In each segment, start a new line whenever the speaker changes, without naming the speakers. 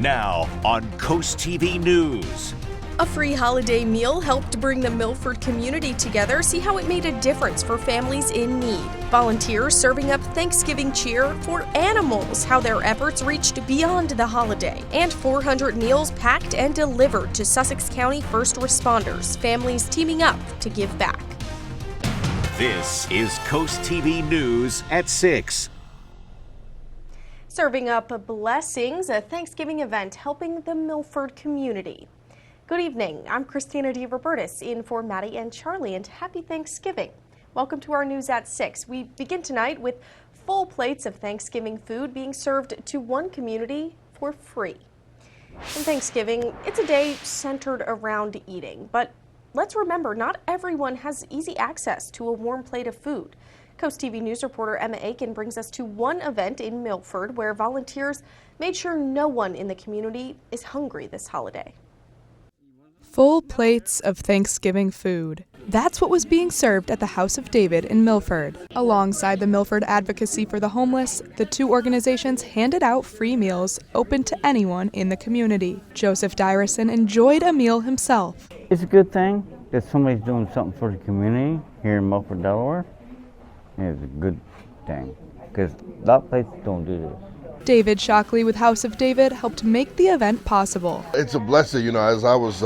Now on CoastTV News.
A free holiday meal helped bring the Milford community together. See how it made a difference for families in need. Volunteers serving up Thanksgiving cheer for animals, how their efforts reached beyond the holiday. And 400 meals packed and delivered to Sussex County first responders, families teaming up to give back.
This is CoastTV News at 6.
Serving up blessings, a Thanksgiving event helping the Milford community. Good evening, I'm Christina DeRobertis in for Maddie and Charlie, and happy Thanksgiving. Welcome to our News at 6. We begin tonight with full plates of Thanksgiving food being served to one community for free. And Thanksgiving, it's a day centered around eating, but let's remember not everyone has easy access to a warm plate of food. CoastTV News reporter Emma Aiken brings us to one event in Milford where volunteers made sure no one in the community is hungry this holiday.
Full plates of Thanksgiving food. That's what was being served at the House of David in Milford. Alongside the Milford Advocacy for the Homeless, the two organizations handed out free meals open to anyone in the community. Joseph Dyrison enjoyed a meal himself.
It's a good thing that somebody's doing something for the community here in Milford, Delaware. It's a good thing because a lot of places don't do this.
David Shockley with House of David helped make the event possible.
It's a blessing, you know, as I was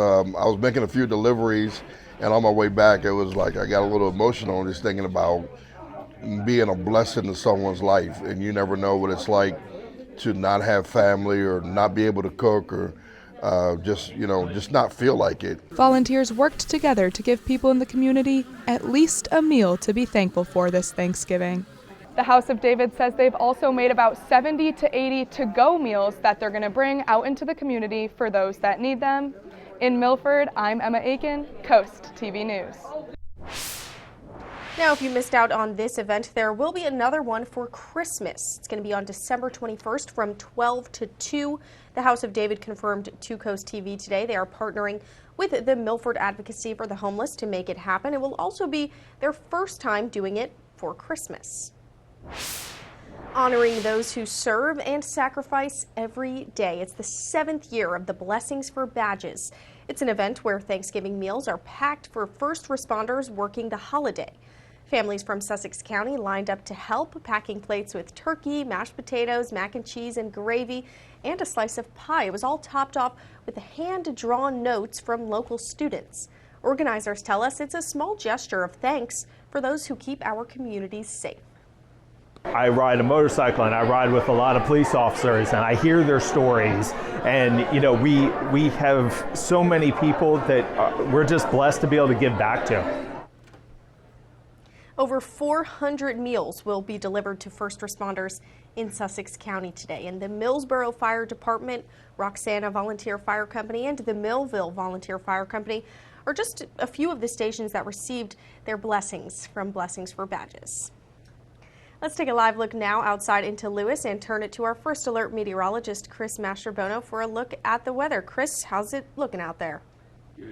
making a few deliveries and on my way back, it was like I got a little emotional just thinking about being a blessing to someone's life. And you never know what it's like to not have family or not be able to cook or just not feel like it.
Volunteers worked together to give people in the community at least a meal to be thankful for this Thanksgiving. The House of David says they've also made about 70 to 80 to-go meals that they're going to bring out into the community for those that need them. In Milford, I'm Emma Aiken, Coast TV News.
Now, if you missed out on this event, there will be another one for Christmas. It's going to be on December 21st from 12 to 2. The House of David confirmed to Coast TV today they are partnering with the Milford Advocacy for the Homeless to make it happen. It will also be their first time doing it for Christmas. Honoring those who serve and sacrifice every day. It's the 7th year of the Blessings for Badges. It's an event where Thanksgiving meals are packed for first responders working the holiday. Families from Sussex County lined up to help, packing plates with turkey, mashed potatoes, mac and cheese, and gravy, and a slice of pie. It was all topped off with hand-drawn notes from local students. Organizers tell us it's a small gesture of thanks for those who keep our communities safe.
I ride a motorcycle and I ride with a lot of police officers and I hear their stories, and you know we have so many people that we're just blessed to be able to give back to.
Over 400 meals will be delivered to first responders in Sussex County today, and the Millsboro Fire Department, Roxana Volunteer Fire Company, and the Millville Volunteer Fire Company are just a few of the stations that received their blessings from Blessings for Badges. Let's take a live look now outside into Lewis and turn it to our first alert meteorologist, Chris Mastrobono, for a look at the weather. Chris, how's it looking out there?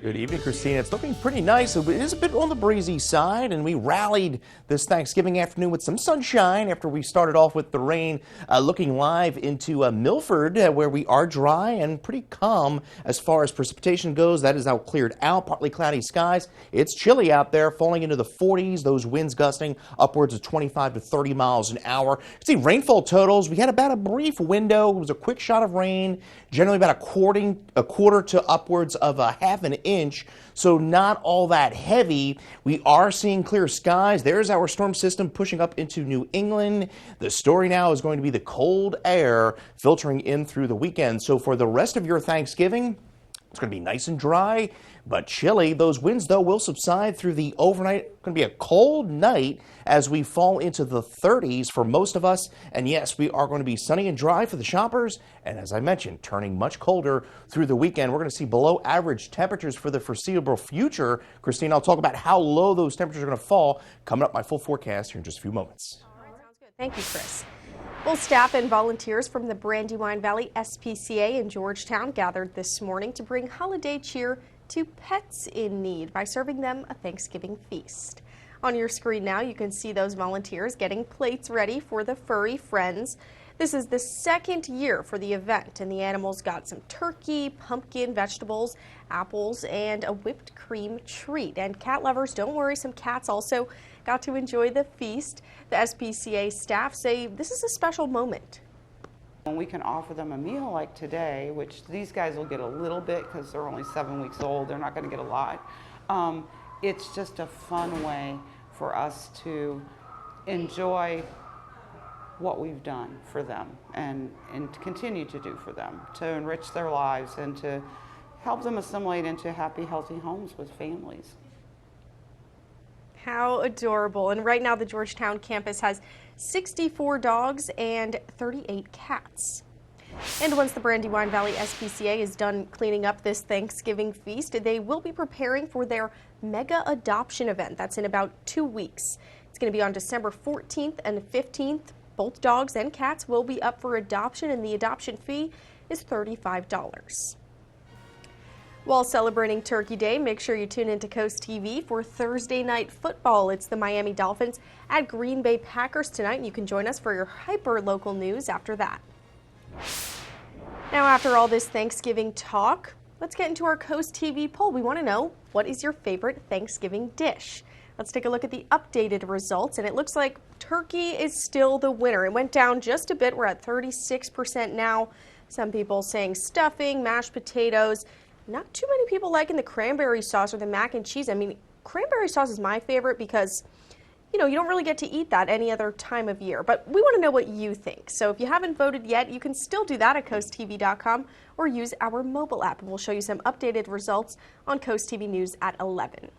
Good evening, Christina. It's looking pretty nice. It is a bit on the breezy side, and we rallied this Thanksgiving afternoon with some sunshine after we started off with the rain. Looking live into Milford, where we are dry and pretty calm as far as precipitation goes. That is now cleared out. Partly cloudy skies. It's chilly out there, falling into the 40s. Those winds gusting upwards of 25 to 30 miles an hour. See rainfall totals. We had about a brief window. It was a quick shot of rain, generally about a quarter to upwards of a half an inch, so not all that heavy. We are seeing clear skies. There's our storm system pushing up into New England. The story now is going to be the cold air filtering in through the weekend. So for the rest of your Thanksgiving, it's going to be nice and dry, but chilly. Those winds, though, will subside through the overnight. It's going to be a cold night as we fall into the 30s for most of us. And yes, we are going to be sunny and dry for the shoppers. And as I mentioned, turning much colder through the weekend. We're going to see below average temperatures for the foreseeable future. Christine, I'll talk about how low those temperatures are going to fall coming up my full forecast here in just a few moments.
All right, sounds good. Thank you, Chris. Well, staff and volunteers from the Brandywine Valley SPCA in Georgetown gathered this morning to bring holiday cheer to pets in need by serving them a Thanksgiving feast. On your screen now, you can see those volunteers getting plates ready for the furry friends. This is the second year for the event, and the animals got some turkey, pumpkin, vegetables, apples, and a whipped cream treat. And cat lovers, don't worry, some cats also got to enjoy the feast. The SPCA staff say this is a special moment.
When we can offer them a meal like today, which these guys will get a little bit because they're only 7 weeks old, they're not going to get a lot. It's just a fun way for us to enjoy what we've done for them and to continue to do for them, to enrich their lives and to help them assimilate into happy, healthy homes with families.
How adorable. And right now the Georgetown campus has 64 dogs and 38 cats. And once the Brandywine Valley SPCA is done cleaning up this Thanksgiving feast, they will be preparing for their mega adoption event. That's in about 2 weeks. It's going to be on December 14th and 15th. Both dogs and cats will be up for adoption, and the adoption fee is $35. While celebrating Turkey Day, make sure you tune into Coast TV for Thursday night football. It's the Miami Dolphins at Green Bay Packers tonight, and you can join us for your hyper-local news after that. Now, after all this Thanksgiving talk, let's get into our Coast TV poll. We want to know, what is your favorite Thanksgiving dish? Let's take a look at the updated results, and it looks like turkey is still the winner. It went down just a bit. We're at 36% now. Some people saying stuffing, mashed potatoes. Not too many people liking the cranberry sauce or the mac and cheese. I mean, cranberry sauce is my favorite because, you don't really get to eat that any other time of year. But we want to know what you think. So if you haven't voted yet, you can still do that at CoastTV.com or use our mobile app. And we'll show you some updated results on Coast TV News at 11.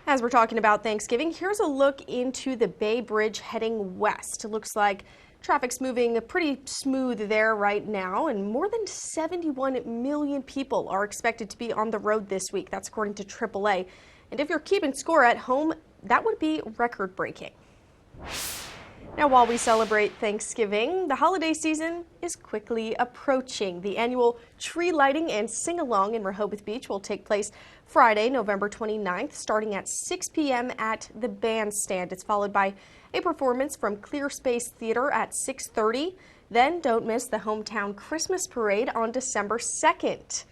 As we're talking about Thanksgiving, here's a look into the Bay Bridge heading west. It looks like traffic's moving pretty smooth there right now, and more than 71 million people are expected to be on the road this week. That's according to AAA. And if you're keeping score at home, that would be record-breaking. Now, while we celebrate Thanksgiving, the holiday season is quickly approaching. The annual tree lighting and sing-along in Rehoboth Beach will take place Friday, November 29th, starting at 6 p.m. at the bandstand. It's followed by a performance from Clear Space Theater at 6:30. Then don't miss the hometown Christmas parade on December 2nd.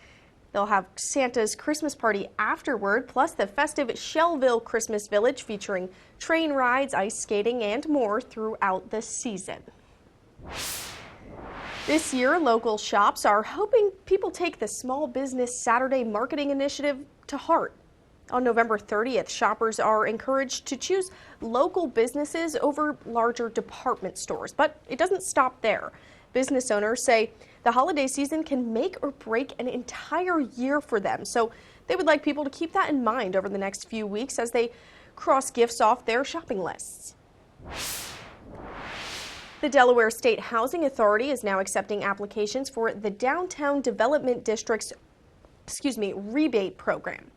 They'll have Santa's Christmas party afterward, plus the festive Shellville Christmas Village featuring train rides, ice skating, and more throughout the season. This year, local shops are hoping people take the Small Business Saturday Marketing Initiative to heart. On November 30th, shoppers are encouraged to choose local businesses over larger department stores, but it doesn't stop there. Business owners say the holiday season can make or break an entire year for them, so they would like people to keep that in mind over the next few weeks as they cross gifts off their shopping lists. The Delaware State Housing Authority is now accepting applications for the Downtown Development District's rebate program.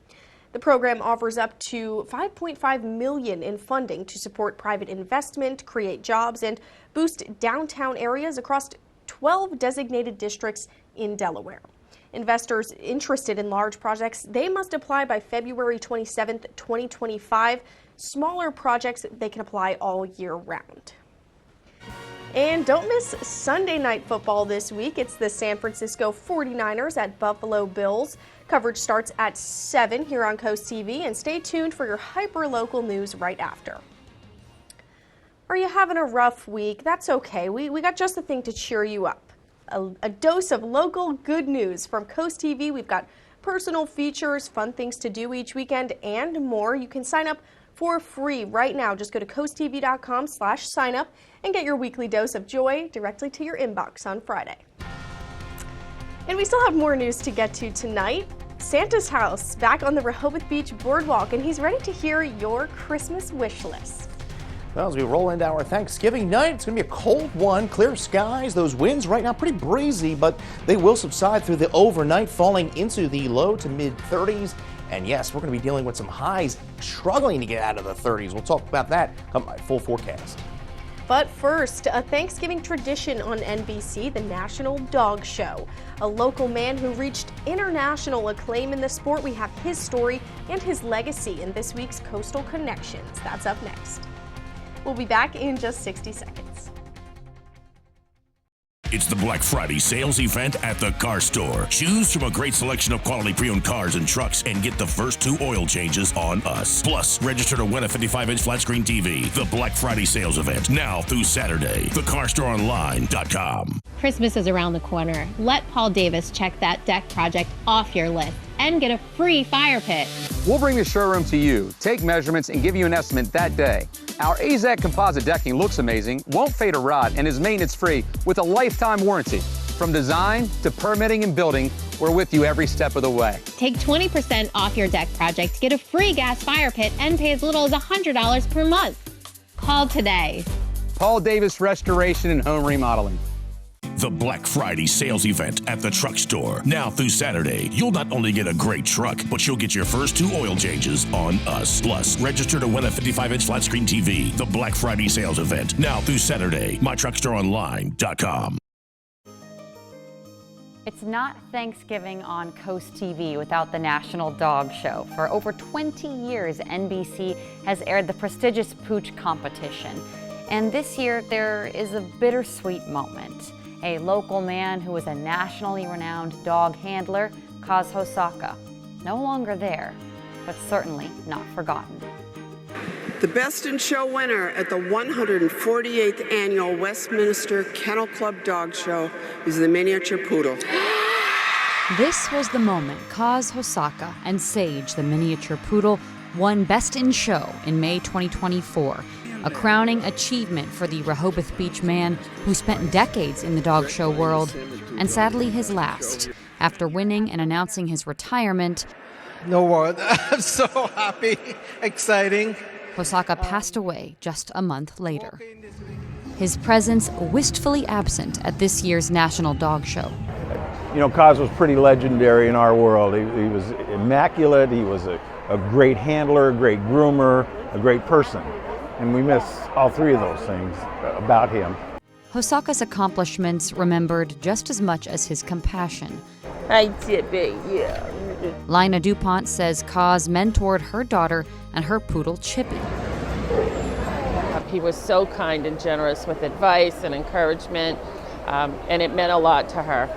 The program offers up to $5.5 million in funding to support private investment, create jobs, and boost downtown areas across 12 designated districts in Delaware. Investors interested in large projects, they must apply by February 27th, 2025. Smaller projects, they can apply all year round. And don't miss Sunday night football this week. It's the San Francisco 49ers at Buffalo Bills. Coverage starts at 7 here on Coast TV, and stay tuned for your hyper-local news right after. Are you having a rough week? That's okay. We got just the thing to cheer you up. A dose of local good news from Coast TV. We've got personal features, fun things to do each weekend, and more. You can sign up for free right now. Just go to coasttv.com/signup and get your weekly dose of joy directly to your inbox on Friday. And we still have more news to get to tonight. Santa's house back on the Rehoboth Beach Boardwalk, and he's ready to hear your Christmas wish list.
Well, as we roll into our Thanksgiving night, it's going to be a cold one, clear skies. Those winds right now pretty breezy, but they will subside through the overnight, falling into the low to mid 30s. And yes, we're going to be dealing with some highs struggling to get out of the 30s. We'll talk about that come my full forecast.
But first, a Thanksgiving tradition on NBC, the National Dog Show. A local man who reached international acclaim in the sport. We have his story and his legacy in this week's Coastal Connections. That's up next. We'll be back in just 60 seconds.
It's the Black Friday sales event at the car store. Choose from a great selection of quality pre-owned cars and trucks and get the first 2 oil changes on us. Plus, register to win a 55-inch flat screen TV. The Black Friday sales event now through Saturday. TheCarStoreOnline.com.
Christmas is around the corner. Let Paul Davis check that deck project off your list and get a free fire pit.
We'll bring the showroom to you, take measurements, and give you an estimate that day. Our AZAC composite decking looks amazing, won't fade or rot, and is maintenance-free with a lifetime warranty. From design to permitting and building, we're with you every step of the way.
Take 20% off your deck project, get a free gas fire pit, and pay as little as $100 per month. Call today.
Paul Davis Restoration and Home Remodeling.
The Black Friday sales event at the truck store. Now through Saturday, you'll not only get a great truck, but you'll get your first 2 oil changes on us. Plus, register to win a 55-inch flat screen TV. The Black Friday sales event. Now through Saturday. MyTruckStoreOnline.com.
It's not Thanksgiving on Coast TV without the National Dog Show. For over 20 years, NBC has aired the prestigious Pooch competition. And this year, there is a bittersweet moment. A local man who was a nationally renowned dog handler, Kaz Hosaka. No longer there, but certainly not forgotten.
The Best in Show winner at the 148th Annual Westminster Kennel Club Dog Show is the miniature poodle.
This was the moment Kaz Hosaka and Sage, the miniature poodle, won Best in Show in May 2024. A crowning achievement for the Rehoboth Beach man who spent decades in the dog show world, and sadly his last. After winning and announcing his retirement,
no word. I'm so happy, exciting.
Hosaka passed away just a month later. His presence wistfully absent at this year's National Dog Show.
You know, Kaz was pretty legendary in our world. He was immaculate, he was a great handler, a great groomer, a great person. And we miss all 3 of those things about him.
Hosaka's accomplishments remembered just as much as his compassion. Lina DuPont says Kaz mentored her daughter and her poodle Chippy.
He was so kind and generous with advice and encouragement, and it meant a lot to her.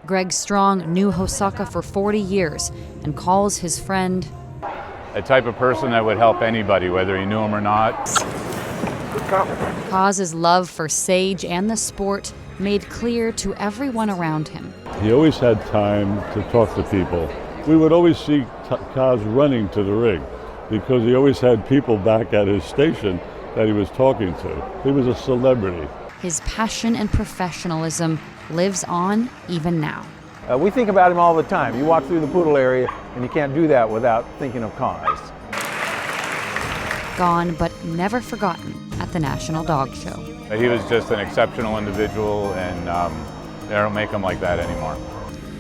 Greg Strong knew Hosaka for 40 years and calls his friend
a type of person that would help anybody, whether you knew him or not.
Kaz's love for Sage and the sport made clear to everyone around him.
He always had time to talk to people. We would always see Kaz running to the ring because he always had people back at his station that he was talking to. He was a celebrity.
His passion and professionalism lives on even now.
We think about him all the time. You walk through the poodle area and you can't do that without thinking of Kaz.
Gone but never forgotten at the National Dog Show.
He was just an exceptional individual, and they don't make him like that anymore.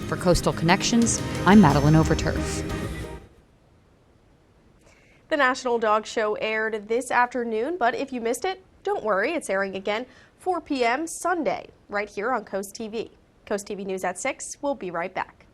For Coastal Connections, I'm Madeline Overturf.
The National Dog Show aired this afternoon, but if you missed it, don't worry, it's airing again 4 p.m. Sunday, right here on Coast TV. Coast TV News at 6. We'll be right back.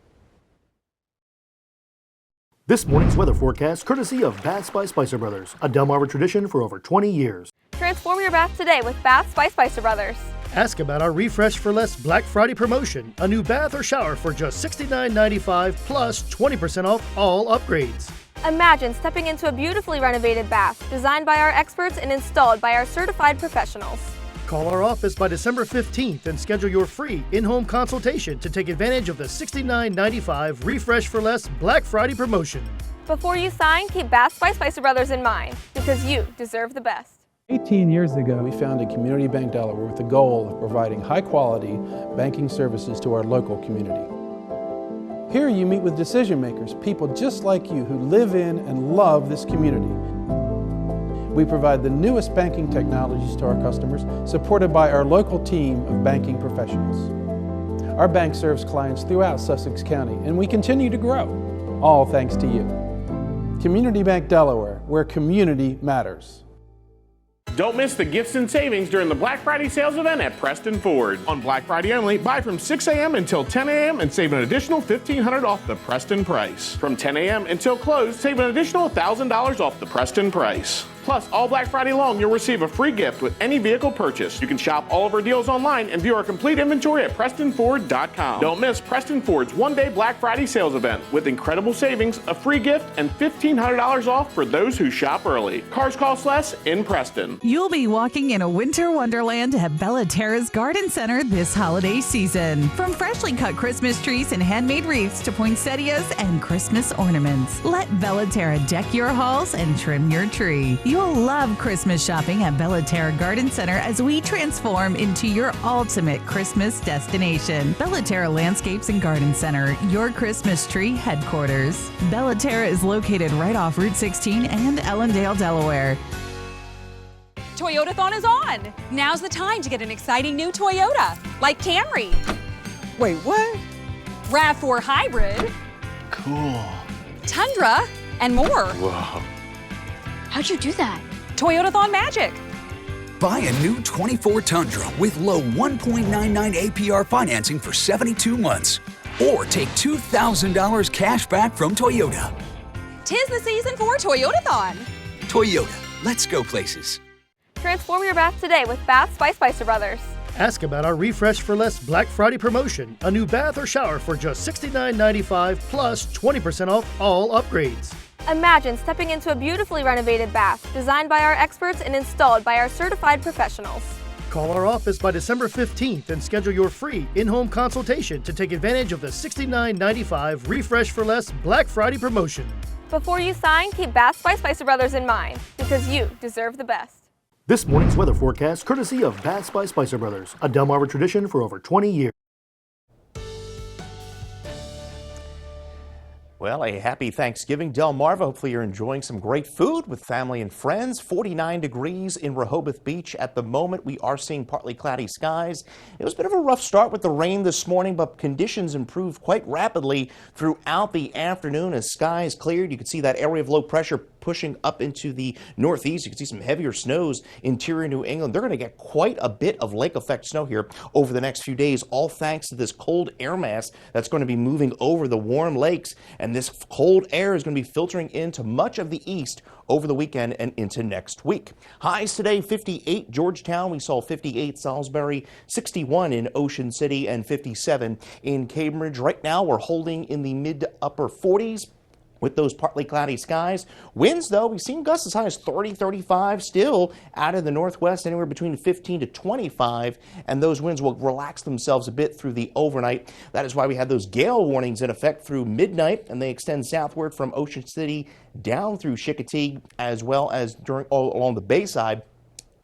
This morning's weather forecast courtesy of Baths by Spicer Brothers, a Delmarva tradition for over 20 years.
Transform your bath today with Baths by Spicer Brothers.
Ask about our Refresh for Less Black Friday promotion, a new bath or shower for just $69.95 plus 20% off all upgrades.
Imagine stepping into a beautifully renovated bath designed by our experts and installed by our certified professionals.
Call our office by December 15th and schedule your free in-home consultation to take advantage of the $69.95 Refresh for Less Black Friday promotion.
Before you sign, keep Baths by Spicer Brothers in mind, because you deserve the best.
18 years ago, we founded Community Bank Delaware with the goal of providing high-quality banking services to our local community. Here you meet with decision makers, people just like you who live in and love this community. We provide the newest banking technologies to our customers, supported by our local team of banking professionals. Our bank serves clients throughout Sussex County, and we continue to grow, all thanks to you. Community Bank Delaware, where community matters.
Don't miss the gifts and savings during the Black Friday sales event at Preston Ford. On Black Friday only, buy from 6 a.m. until 10 a.m. and save an additional $1,500 off the Preston price. From 10 a.m. until close, save an additional $1,000 off the Preston price. Plus, all Black Friday long, you'll receive a free gift with any vehicle purchase. You can shop all of our deals online and view our complete inventory at PrestonFord.com. Don't miss Preston Ford's one-day Black Friday sales event with incredible savings, a free gift, and $1,500 off for those who shop early. Cars cost less in Preston.
You'll be walking in a winter wonderland at Bellaterra's Garden Center this holiday season. From freshly cut Christmas trees and handmade wreaths to poinsettias and Christmas ornaments, let Bellaterra deck your halls and trim your tree. You'll love Christmas shopping at Bellaterra Garden Center as we transform into your ultimate Christmas destination. Bellaterra Landscapes and Garden Center, your Christmas tree headquarters. Bellaterra is located right off Route 16 and Ellendale, Delaware.
Toyotathon is on. Now's the time to get an exciting new Toyota, like Camry.
Wait, what?
RAV4 Hybrid.
Cool.
Tundra, and more.
Whoa.
How'd you do that? Toyotathon magic.
Buy a new 24 Tundra with low 1.99 APR financing for 72 months. Or take $2,000 cash back from Toyota.
'Tis the season for Toyotathon.
Toyota, let's go places.
Transform your bath today with Baths by Spicer Brothers.
Ask about our Refresh for Less Black Friday promotion. A new bath or shower for just $69.95 plus 20% off all upgrades.
Imagine stepping into a beautifully renovated bath, designed by our experts and installed by our certified professionals.
Call our office by December 15th and schedule your free in-home consultation to take advantage of the $69.95 Refresh for Less Black Friday promotion.
Before you sign, keep Baths by Spicer Brothers in mind, because you deserve the best.
This morning's weather forecast courtesy of Baths by Spicer Brothers, a Delmarva tradition for over 20 years.
Well, a happy Thanksgiving, Delmarva. Hopefully you're enjoying some great food with family and friends. 49 degrees in Rehoboth Beach at the moment. We are seeing partly cloudy skies. It was a bit of a rough start with the rain this morning, but conditions improved quite rapidly throughout the afternoon as skies cleared. You could see that area of low pressure pushing up into the northeast. You can see some heavier snows interior New England. They're going to get quite a bit of lake effect snow here over the next few days, all thanks to this cold air mass that's going to be moving over the warm lakes. And this cold air is going to be filtering into much of the east over the weekend and into next week. Highs today, 58 Georgetown. We saw 58 Salisbury, 61 in Ocean City, and 57 in Cambridge. Right now, we're holding in the mid to upper 40s. With those partly cloudy skies. Winds, though, we've seen gusts as high as 30, 35, still out of the northwest, anywhere between 15 to 25, and those winds will relax themselves a bit through the overnight. That is why we had those gale warnings in effect through midnight, and they extend southward from Ocean City down through Chicotee, as well as all along the Bayside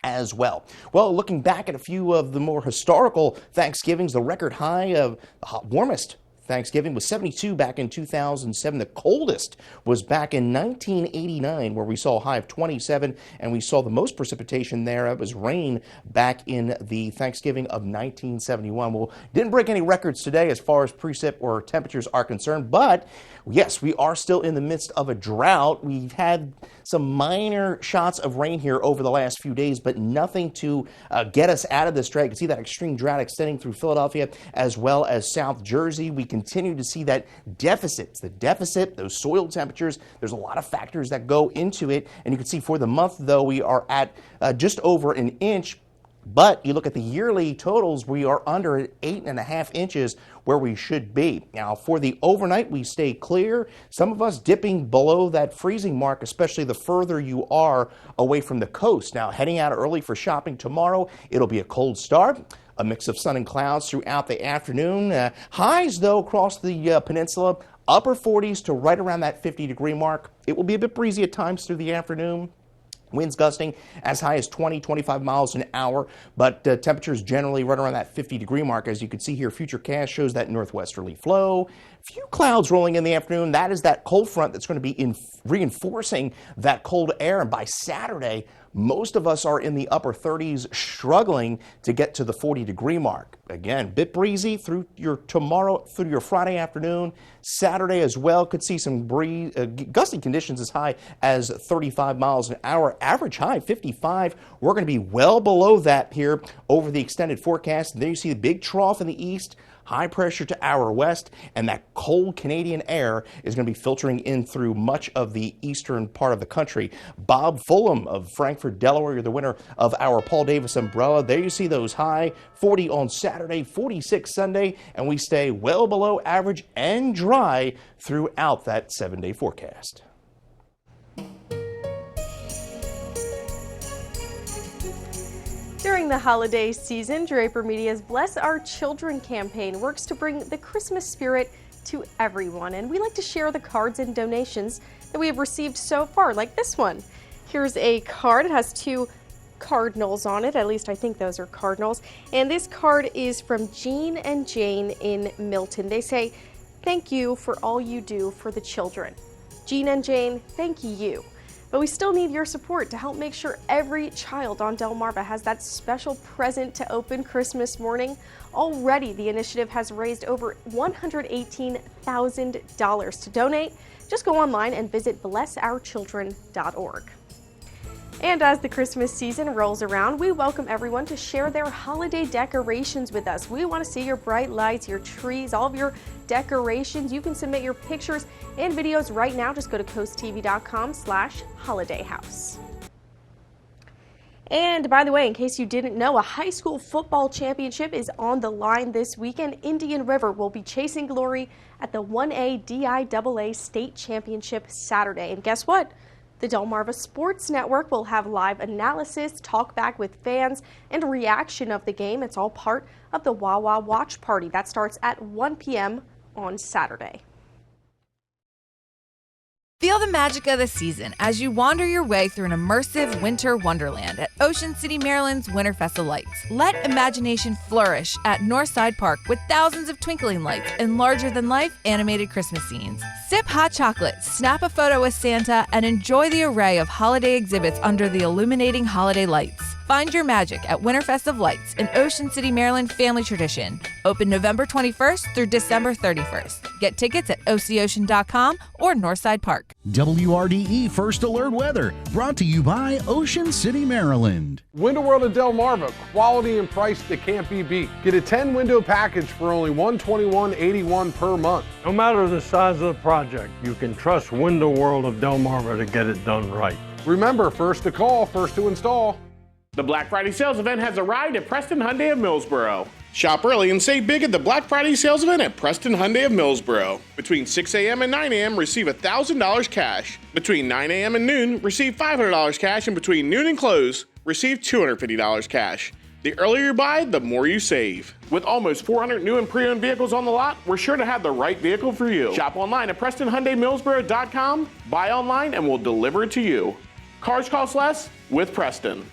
as well. Well, looking back at a few of the more historical Thanksgivings, the record high of the warmest Thanksgiving was 72 back in 2007. The coldest was back in 1989, where we saw a high of 27, and we saw the most precipitation there. It was rain back in the Thanksgiving of 1971. Well, didn't break any records today as far as precip or temperatures are concerned, but yes, we are still in the midst of a drought. We've had some minor shots of rain here over the last few days, but nothing to get us out of this drought. You can see that extreme drought extending through Philadelphia as well as South Jersey. We continue to see that deficit. It's the deficit, those soil temperatures. There's a lot of factors that go into it. And you can see for the month, though, we are at just over an inch. But you look at the yearly totals, we are under 8.5 inches where we should be. Now, for the overnight, we stay clear. Some of us dipping below that freezing mark, especially the further you are away from the coast. Now, heading out early for shopping tomorrow, it'll be a cold start. A mix of sun and clouds throughout the afternoon. Highs, though, across the peninsula, upper 40s to right around that 50-degree mark. It will be a bit breezy at times through the afternoon. Winds gusting as high as 20, 25 miles an hour, but temperatures generally right around that 50-degree mark. As you can see here, Futurecast shows that northwesterly flow. A few clouds rolling in the afternoon. That is that cold front that's going to be reinforcing that cold air. And by Saturday, most of us are in the upper 30s, struggling to get to the 40-degree mark. Again, bit breezy through your tomorrow, through your Friday afternoon. Saturday as well could see some breeze, gusty conditions as high as 35 miles an hour. Average high 55. We're going to be well below that here over the extended forecast. And there you see the big trough in the east. high pressure to our west, and that cold Canadian air is going to be filtering in through much of the eastern part of the country. Bob Fulham of Frankfort, Delaware, you're the winner of our Paul Davis umbrella. There you see those high 40 on Saturday, 46 Sunday, and we stay well below average and dry throughout that 7-day forecast.
During the holiday season, Draper Media's Bless Our Children campaign works to bring the Christmas spirit to everyone, and we like to share the cards and donations that we have received so far, like this one. Here's a card. It has 2 cardinals on it, at least I think those are cardinals, and this card is from Jean and Jane in Milton. They say, "Thank you for all you do for the children." Jean and Jane, thank you. But we still need your support to help make sure every child on Delmarva has that special present to open Christmas morning. Already, the initiative has raised over $118,000 to donate. Just go online and visit blessourchildren.org. And as the Christmas season rolls around, we welcome everyone to share their holiday decorations with us. We want to see your bright lights, your trees, all of your decorations. You can submit your pictures and videos right now. Just go to coasttv.com/holidayhouse. And by the way, in case you didn't know, a high school football championship is on the line this weekend. Indian River will be chasing glory at the 1A DIAA State Championship Saturday. And guess what? The Delmarva Sports Network will have live analysis, talk back with fans, and reaction of the game. It's all part of the Wawa Watch Party. That starts at 1 p.m. on Saturday.
Feel the magic of the season as you wander your way through an immersive winter wonderland at Ocean City, Maryland's Winterfest of Lights. Let imagination flourish at Northside Park with thousands of twinkling lights and larger-than-life animated Christmas scenes. Sip hot chocolate, snap a photo with Santa, and enjoy the array of holiday exhibits under the illuminating holiday lights. Find your magic at Winterfest of Lights, an Ocean City, Maryland family tradition. Open November 21st through December 31st. Get tickets at OCOcean.com or Northside Park.
WRDE First Alert Weather, brought to you by Ocean City, Maryland.
Window World of Delmarva, quality and price that can't be beat. Get a 10-window package for only $121.81 per month.
No matter the size of the project, you can trust Window World of Delmarva to get it done right.
Remember, first to call, first to install.
The Black Friday sales event has arrived at Preston Hyundai of Millsboro. Shop early and save big at the Black Friday sales event at Preston Hyundai of Millsboro. Between 6 a.m. and 9 a.m., receive $1,000 cash. Between 9 a.m. and noon, receive $500 cash, and between noon and close, receive $250 cash. The earlier you buy, the more you save. With almost 400 new and pre-owned vehicles on the lot, we're sure to have the right vehicle for you. Shop online at PrestonHyundaiMillsboro.com, buy online, and we'll deliver it to you. Cars cost less with Preston.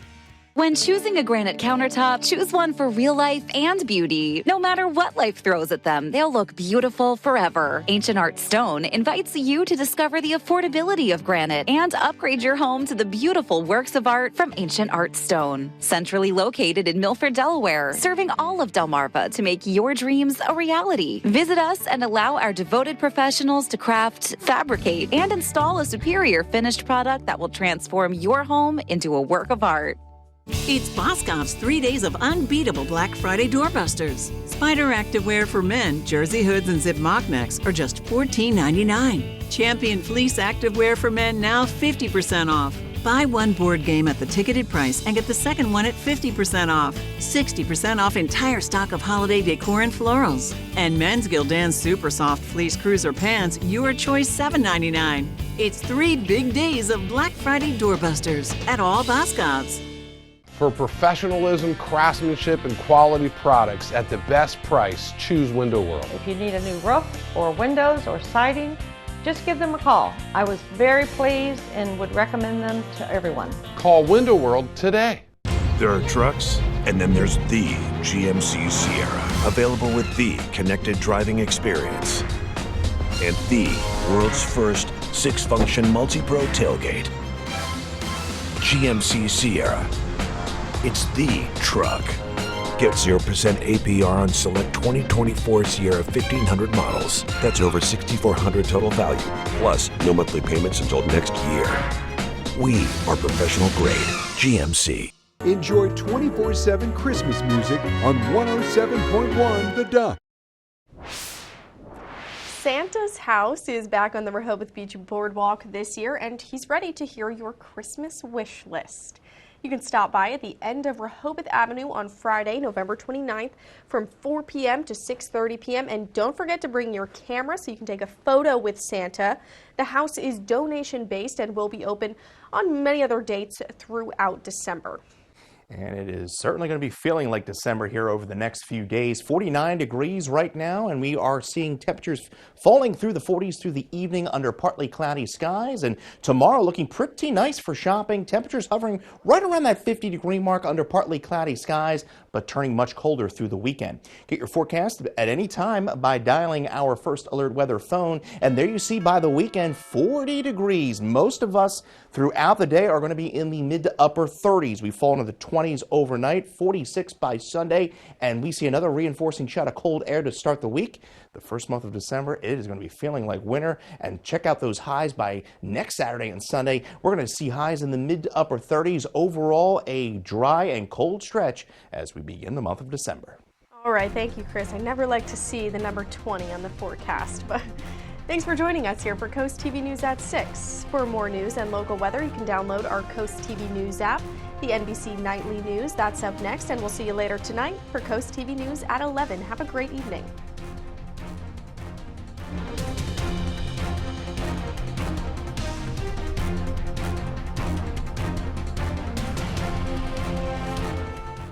When choosing a granite countertop, choose one for real life and beauty. No matter what life throws at them, they'll look beautiful forever. Ancient Art Stone invites you to discover the affordability of granite and upgrade your home to the beautiful works of art from Ancient Art Stone. Centrally located in Milford, Delaware, serving all of Delmarva to make your dreams a reality. Visit us and allow our devoted professionals to craft, fabricate, and install a superior finished product that will transform your home into a work of art.
It's Boscov's 3 days of unbeatable Black Friday doorbusters. Spider activewear for men, jersey hoods and zip mock necks are just $14.99. Champion fleece activewear for men now 50% off. Buy one board game at the ticketed price and get the second one at 50% off. 60% off entire stock of holiday decor and florals. And men's Gildan Super Soft Fleece Cruiser Pants, your choice $7.99. It's 3 big days of Black Friday doorbusters at all Boscovs.
For professionalism, craftsmanship, and quality products at the best price, choose Window World.
If you need a new roof or windows or siding, just give them a call. I was very pleased and would recommend them to everyone.
Call Window World today.
There are trucks, and then there's the GMC Sierra, available with the connected driving experience and the world's first 6-function multi-pro tailgate. GMC Sierra. It's the truck. Get 0% APR on select 2024 Sierra 1500 models. That's over $6,400 total value, plus no monthly payments until next year. We are professional grade GMC.
Enjoy 24/7 Christmas music on 107.1 The Duck.
Santa's house is back on the Rehoboth Beach Boardwalk this year, and he's ready to hear your Christmas wish list. You can stop by at the end of Rehoboth Avenue on Friday, November 29th from 4 p.m. to 6:30 p.m. And don't forget to bring your camera so you can take a photo with Santa. The house is donation-based and will be open on many other dates throughout December.
And it is certainly going to be feeling like December here over the next few days. 49 degrees right now, and we are seeing temperatures falling through the 40s through the evening under partly cloudy skies. And tomorrow looking pretty nice for shopping. Temperatures hovering right around that 50-degree mark under partly cloudy skies, but turning much colder through the weekend. Get your forecast at any time by dialing our First Alert Weather phone. And there you see by the weekend, 40 degrees. Most of us throughout the day are going to be in the mid to upper 30s. We fall into the 20s overnight, 46 by Sunday, and we see another reinforcing shot of cold air to start the week. The first month of December, it is going to be feeling like winter, and check out those highs by next Saturday and Sunday. We're going to see highs in the mid to upper 30s. Overall, a dry and cold stretch as we begin the month of December.
All right, thank you, Chris. I never like to see the number 20 on the forecast, but thanks for joining us here for Coast TV News at 6. For more news and local weather, you can download our Coast TV News app, the NBC Nightly News. That's up next, and we'll see you later tonight for Coast TV News at 11. Have a great evening.